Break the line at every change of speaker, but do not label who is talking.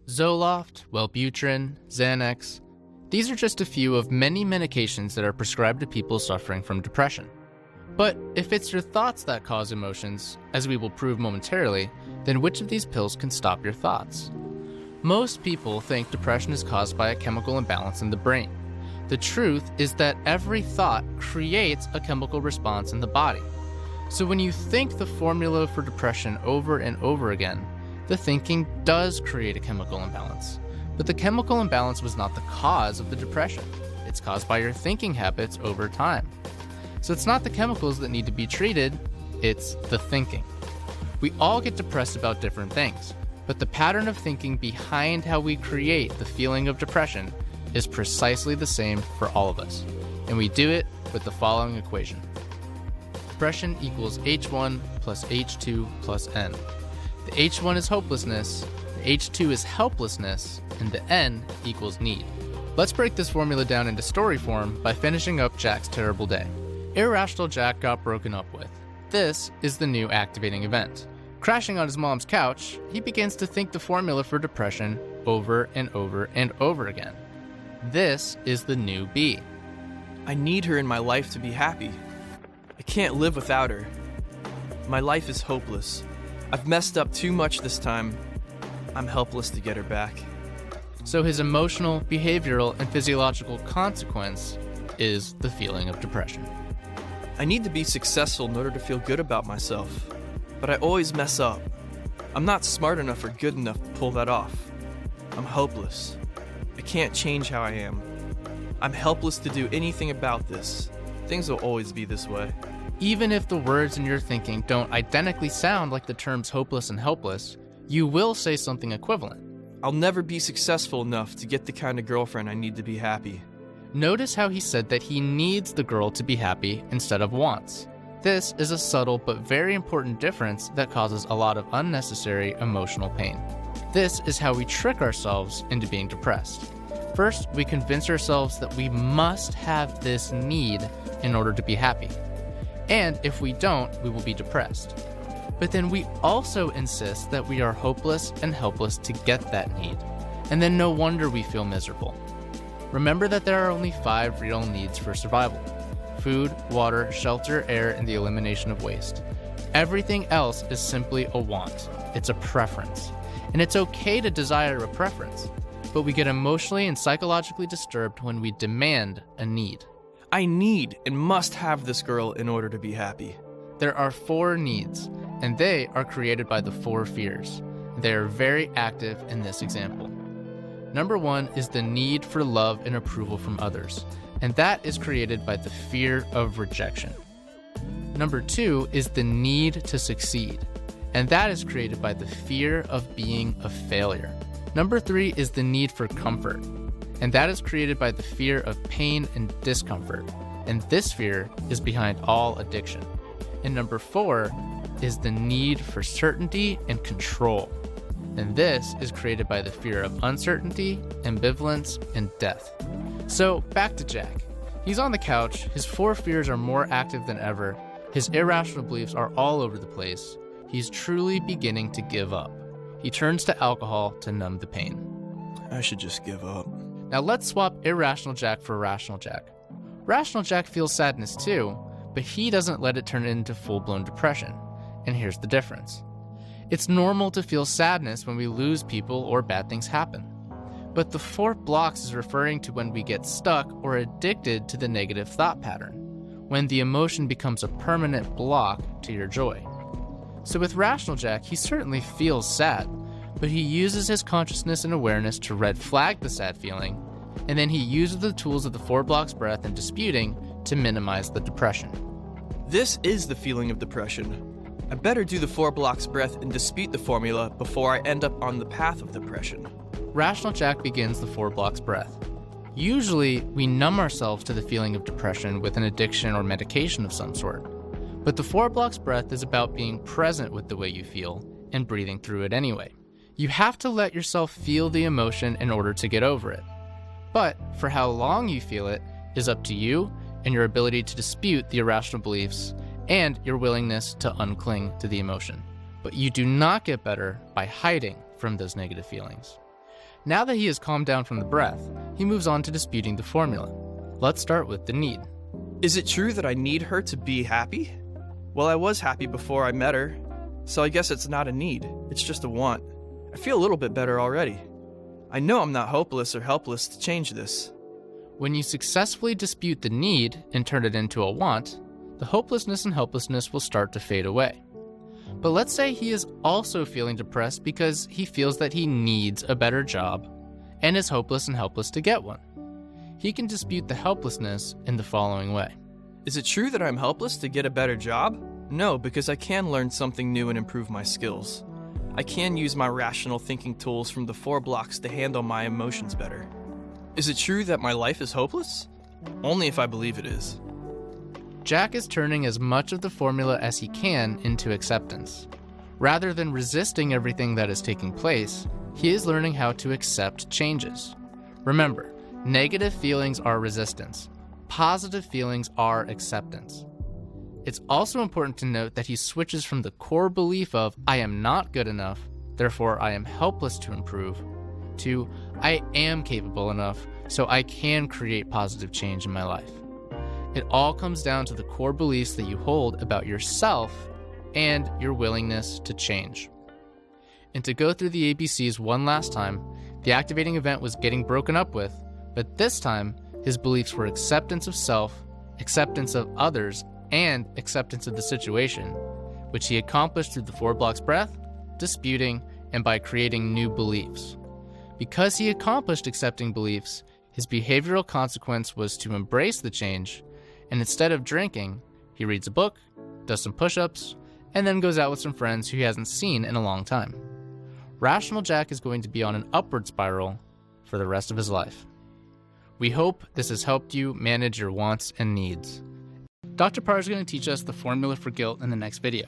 Zoloft, Wellbutrin, Xanax. These are just a few of many medications that are prescribed to people suffering from depression. But if it's your thoughts that cause emotions, as we will prove momentarily, then which of these pills can stop your thoughts? Most people think depression is caused by a chemical imbalance in the brain. The truth is that every thought creates a chemical response in the body. So when you think the formula for depression over and over again, the thinking does create a chemical imbalance. But the chemical imbalance was not the cause of the depression. It's caused by your thinking habits over time. So it's not the chemicals that need to be treated, it's the thinking. We all get depressed about different things, but the pattern of thinking behind how we create the feeling of depression is precisely the same for all of us. And we do it with the following equation. Depression equals H1 plus H2 plus N. The H1 is hopelessness, the H2 is helplessness, and the N equals need. Let's break this formula down into story form by finishing up Jack's terrible day. Irrational Jack got broken up with. This is the new activating event. Crashing on his mom's couch, he begins to think the formula for depression over and over and over again. This is the new B.
I need her in my life to be happy. I can't live without her. My life is hopeless. I've messed up too much this time. I'm helpless to get her back.
So his emotional, behavioral, and physiological consequence is the feeling of depression.
I need to be successful in order to feel good about myself, but I always mess up. I'm not smart enough or good enough to pull that off. I'm hopeless. I can't change how I am. I'm helpless to do anything about this. Things will always be this way.
Even if the words in your thinking don't identically sound like the terms hopeless and helpless, you will say something equivalent.
I'll never be successful enough to get the kind of girlfriend I need to be happy.
Notice how he said that he needs the girl to be happy instead of wants. This is a subtle but very important difference that causes a lot of unnecessary emotional pain. This is how we trick ourselves into being depressed. First, we convince ourselves that we must have this need in order to be happy. And if we don't, we will be depressed. But then we also insist that we are hopeless and helpless to get that need. And then no wonder we feel miserable. Remember that there are only 5 real needs for survival: food, water, shelter, air, and the elimination of waste. Everything else is simply a want. It's a preference. And it's okay to desire a preference, but we get emotionally and psychologically disturbed when we demand a need.
I need and must have this girl in order to be happy.
There are 4 needs, and they are created by the 4 fears. They are very active in this example. Number 1 is the need for love and approval from others, and that is created by the fear of rejection. Number 2 is the need to succeed, and that is created by the fear of being a failure. Number 3 is the need for comfort, and that is created by the fear of pain and discomfort, and this fear is behind all addiction. And number 4 is the need for certainty and control, and this is created by the fear of uncertainty, ambivalence, and death. So back to Jack. He's on the couch, his 4 fears are more active than ever, his irrational beliefs are all over the place. He's truly beginning to give up. He turns to alcohol to numb the pain.
I should just give up.
Now let's swap irrational Jack for rational Jack. Rational Jack feels sadness too, but he doesn't let it turn into full-blown depression. And here's the difference. It's normal to feel sadness when we lose people or bad things happen. But the 4 blocks is referring to when we get stuck or addicted to the negative thought pattern, when the emotion becomes a permanent block to your joy. So with rational Jack, he certainly feels sad, but he uses his consciousness and awareness to red flag the sad feeling, and then he uses the tools of the 4 blocks breath and disputing to minimize the depression.
This is the feeling of depression. I better do the 4 blocks breath and dispute the formula before I end up on the path of depression.
Rational Jack begins the 4 blocks breath. Usually, we numb ourselves to the feeling of depression with an addiction or medication of some sort. But the 4 blocks breath is about being present with the way you feel and breathing through it anyway. You have to let yourself feel the emotion in order to get over it. But for how long you feel it is up to you and your ability to dispute the irrational beliefs and your willingness to uncling to the emotion. But you do not get better by hiding from those negative feelings. Now that he has calmed down from the breath, he moves on to disputing the formula. Let's start with the need.
Is it true that I need her to be happy? Well, I was happy before I met her, so I guess it's not a need, it's just a want. I feel a little bit better already. I know I'm not hopeless or helpless to change this.
When you successfully dispute the need and turn it into a want, the hopelessness and helplessness will start to fade away. But let's say he is also feeling depressed because he feels that he needs a better job and is hopeless and helpless to get one. He can dispute the helplessness in the following way.
Is it true that I'm helpless to get a better job? No, because I can learn something new and improve my skills. I can use my rational thinking tools from the 4 blocks to handle my emotions better. Is it true that my life is hopeless? Only if I believe it is.
Jack is turning as much of the formula as he can into acceptance. Rather than resisting everything that is taking place, he is learning how to accept changes. Remember, negative feelings are resistance. Positive feelings are acceptance. It's also important to note that he switches from the core belief of, I am not good enough, therefore I am helpless to improve, to, I am capable enough, so I can create positive change in my life. It all comes down to the core beliefs that you hold about yourself and your willingness to change. And to go through the ABCs one last time, the activating event was getting broken up with, but this time, his beliefs were acceptance of self, acceptance of others, and acceptance of the situation, which he accomplished through the 4 blocks breath, disputing, and by creating new beliefs. Because he accomplished accepting beliefs, his behavioral consequence was to embrace the change, and instead of drinking, he reads a book, does some push-ups, and then goes out with some friends who he hasn't seen in a long time. Rational Jack is going to be on an upward spiral for the rest of his life. We hope this has helped you manage your wants and needs. Dr. Parr is going to teach us the formula for guilt in the next video.